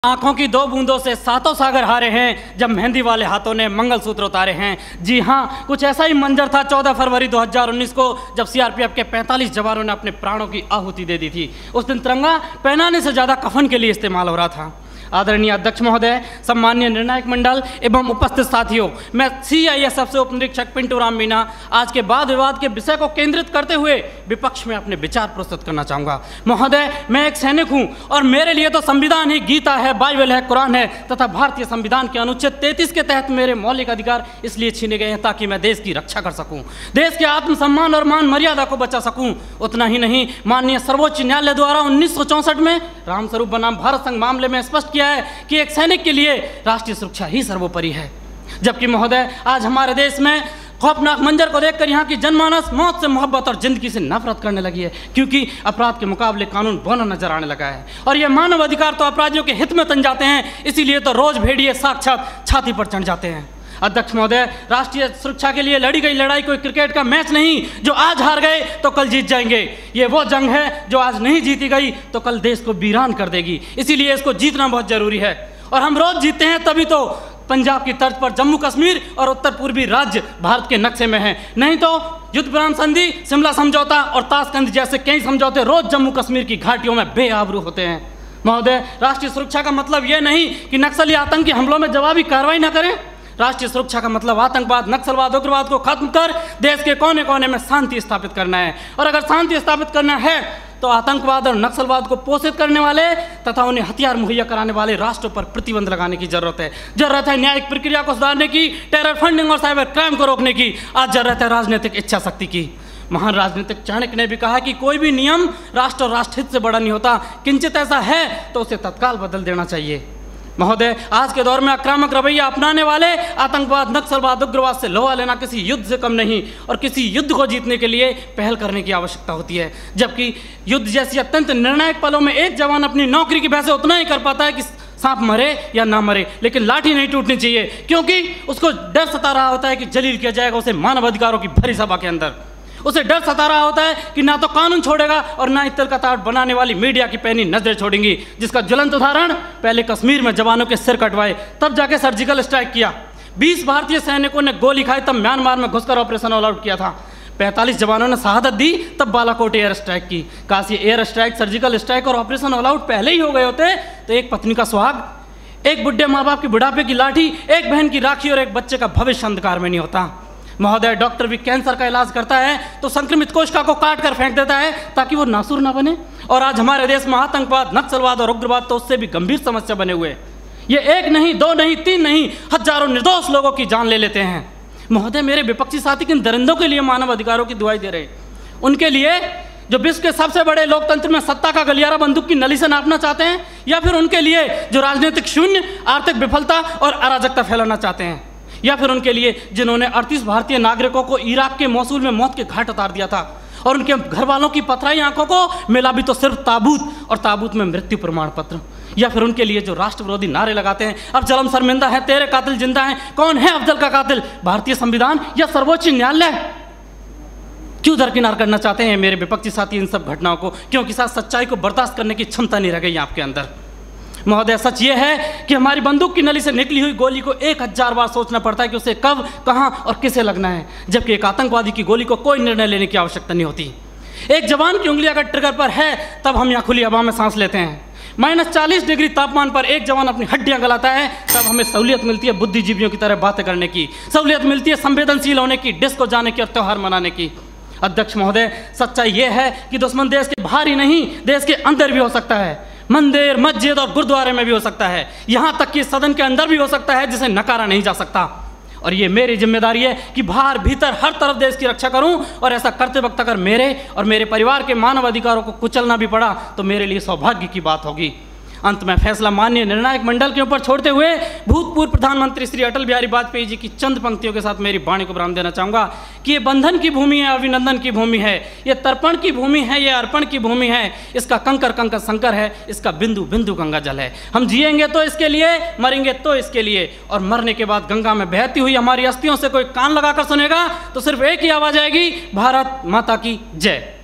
आंखों की 2 बूंदों से 7 सागर हारे हैं जब मेहंदी वाले हाथों ने मंगलसूत्र उतारे हैं। जी हाँ, कुछ ऐसा ही मंजर था 14 फरवरी 2019 को जब सीआरपीएफ के 45 जवानों ने अपने प्राणों की आहुति दे दी थी। उस दिन तिरंगा पहनाने से ज़्यादा कफन के लिए इस्तेमाल हो रहा था। आदरणीय अध्यक्ष महोदय, सम्मान्य निर्णायक मंडल एवं उपस्थित साथियों, मैं सीआईएसएफ से उप निरीक्षक पिंटू राम मीना आज के वाद विवाद के विषय को केंद्रित करते हुए विपक्ष में अपने विचार प्रस्तुत करना चाहूँगा। महोदय, मैं एक सैनिक हूँ और मेरे लिए तो संविधान ही गीता है, बाइबल है, कुरान है तथा भारतीय संविधान के अनुच्छेद 33 के तहत मेरे मौलिक अधिकार इसलिए छीने गए हैं ताकि मैं देश की रक्षा कर सकूँ, देश के आत्मसम्मान और मान मर्यादा को बचा सकूँ। उतना ही नहीं, माननीय सर्वोच्च न्यायालय द्वारा 1964 में रामस्वरूप बनाम भारत संघ मामले में स्पष्ट है कि एक सैनिक के लिए राष्ट्रीय सुरक्षा ही सर्वोपरि है। जबकि महोदय, आज हमारे देश में खौफनाक मंजर को देखकर यहाँ की जनमानस मौत से मोहब्बत और जिंदगी से नफरत करने लगी है, क्योंकि अपराध के मुकाबले कानून बौना नजर आने लगा है और ये मानव अधिकार तो अपराधियों के हित में तन जाते हैं, इसीलिए तो रोज भेड़िए साक्षात छाती पर चढ़ जाते हैं। अध्यक्ष महोदय, राष्ट्रीय सुरक्षा के लिए लड़ी गई लड़ाई कोई क्रिकेट का मैच नहीं जो आज हार गए तो कल जीत जाएंगे। ये वो जंग है जो आज नहीं जीती गई तो कल देश को वीरान कर देगी, इसीलिए इसको जीतना बहुत जरूरी है। और हम रोज जीतते हैं तभी तो पंजाब की तर्ज पर जम्मू कश्मीर और उत्तर पूर्वी राज्य भारत के नक्शे में हैं, नहीं तो युद्ध विराम संधि, शिमला समझौता और ताशकंद जैसे कई समझौते रोज जम्मू कश्मीर की घाटियों में बेआबरू होते हैं। महोदय, राष्ट्रीय सुरक्षा का मतलब यह नहीं कि नक्सली आतंकी हमलों में जवाबी कार्रवाई न करें। राष्ट्रीय सुरक्षा का मतलब आतंकवाद, नक्सलवाद, उग्रवाद को खत्म कर देश के कोने कोने में शांति स्थापित करना है। और अगर शांति स्थापित करना है तो आतंकवाद और नक्सलवाद को पोषित करने वाले तथा उन्हें हथियार मुहैया कराने वाले राष्ट्रों पर प्रतिबंध लगाने की जरूरत है। जरूरत है न्यायिक प्रक्रिया को सुधारने की, टेरर फंडिंग और साइबर क्राइम को रोकने की। आज जरूरत है राजनीतिक इच्छा शक्ति की। महान राजनीतिक चाणक्य ने भी कहा कि कोई भी नियम राष्ट्र और राष्ट्रहित से बड़ा नहीं होता, किंचित ऐसा है तो उसे तत्काल बदल देना चाहिए। महोदय, आज के दौर में आक्रामक रवैया अपनाने वाले आतंकवाद, नक्सलवाद, उग्रवाद से लोहा लेना किसी युद्ध से कम नहीं और किसी युद्ध को जीतने के लिए पहल करने की आवश्यकता होती है। जबकि युद्ध जैसी अत्यंत निर्णायक पलों में एक जवान अपनी नौकरी की वजह से उतना ही कर पाता है कि सांप मरे या ना मरे, लेकिन लाठी नहीं टूटनी चाहिए, क्योंकि उसको डर सता रहा होता है कि जलील किया जाएगा उसे मानव अधिकारों की भरी सभा के अंदर। उसे डर सता रहा होता है कि ना तो कानून छोड़ेगा और ना ही तिल का ताड़ बनाने वाली मीडिया की पैनी नजरें छोड़ेंगी, जिसका ज्वलंत उदाहरण पहले कश्मीर में जवानों के सिर कटवाए तब जाके सर्जिकल स्ट्राइक किया। 20 भारतीय सैनिकों ने गोली खाई तब म्यांमार में घुसकर ऑपरेशन ऑल आउट किया था। 45 जवानों ने शहादत दी तब बालाकोट एयर स्ट्राइक की। काश ये एयर स्ट्राइक, सर्जिकल स्ट्राइक और ऑपरेशन ऑल आउट पहले ही हो गए होते तो एक पत्नी का सुहाग, एक बुढ़े माँ बाप की बुढ़ापे की लाठी, एक बहन की राखी और एक बच्चे का भविष्य अंधकार में नहीं होता। महोदय, डॉक्टर भी कैंसर का इलाज करता है तो संक्रमित कोशिका को काट कर फेंक देता है ताकि वो नासूर ना बने, और आज हमारे देश में आतंकवाद, नक्सलवाद और उग्रवाद तो उससे भी गंभीर समस्या बने हुए। ये 1 नहीं, 2 नहीं, 3 नहीं, हजारों निर्दोष लोगों की जान ले लेते हैं। महोदय, मेरे विपक्षी साथी किन दरिंदों के लिए मानव अधिकारों की दुआई दे रहे हैं? उनके लिए जो विश्व के सबसे बड़े लोकतंत्र में सत्ता का गलियारा बंदूक की नली से नापना चाहते हैं, या फिर उनके लिए जो राजनीतिक शून्य, आर्थिक विफलता और अराजकता फैलाना चाहते हैं, या फिर उनके लिए जिन्होंने 38 भारतीय नागरिकों को इराक के मौसूल में मौत के घाट उतार दिया था और उनके घर वालों की पथराई आंखों को मिला भी तो सिर्फ ताबूत और ताबूत में मृत्यु प्रमाण पत्र, या फिर उनके लिए जो राष्ट्र विरोधी नारे लगाते हैं, अफजल शर्मिंदा है, तेरे कातिल जिंदा है, कौन है अफजल का कातिल, भारतीय संविधान या सर्वोच्च न्यायालय? क्यों दरकिनार करना चाहते हैं मेरे विपक्षी साथी इन सब घटनाओं को? क्योंकि साथ सच्चाई को बर्दाश्त करने की क्षमता नहीं रह गई आपके अंदर। महोदय, सच ये है कि हमारी बंदूक की नली से निकली हुई गोली को 1000 बार सोचना पड़ता है कि उसे कब, कहां और किसे लगना है, जबकि एक आतंकवादी की गोली को कोई निर्णय लेने की आवश्यकता नहीं होती। एक जवान की उंगली अगर ट्रिगर पर है तब हम यहाँ खुली हवा में सांस लेते हैं। -40 डिग्री तापमान पर एक जवान अपनी हड्डियां गलाता है तब हमें सहूलियत मिलती है बुद्धिजीवियों की तरह बातें करने की, सहूलियत मिलती है संवेदनशील होने की, डिस्को जाने की और त्यौहार मनाने की। अध्यक्ष महोदय, सच्चाई यह है कि दुश्मन देश के बाहर ही नहीं, देश के अंदर भी हो सकता है। मंदिर, मस्जिद और गुरुद्वारे में भी हो सकता है, यहाँ तक कि सदन के अंदर भी हो सकता है, जिसे नकारा नहीं जा सकता। और ये मेरी जिम्मेदारी है कि बाहर भीतर हर तरफ देश की रक्षा करूं, और ऐसा करते वक्त अगर मेरे और मेरे परिवार के मानव अधिकारों को कुचलना भी पड़ा तो मेरे लिए सौभाग्य की बात होगी। अंत में फैसला माननीय निर्णायक मंडल के ऊपर छोड़ते हुए भूतपूर्व प्रधानमंत्री श्री अटल बिहारी वाजपेयी जी की चंद पंक्तियों के साथ मेरी वाणी को विराम देना चाहूँगा कि ये बंधन की भूमि है, अभिनंदन की भूमि है, ये तर्पण की भूमि है, ये अर्पण की भूमि है, इसका कंकर कंकर शंकर है, इसका बिंदु बिंदु गंगा जल है। हम जिएंगे तो इसके लिए, मरेंगे तो इसके लिए, और मरने के बाद गंगा में बहती हुई हमारी अस्थियों से कोई कान लगाकर सुनेगा तो सिर्फ एक ही आवाज़ आएगी, भारत माता की जय।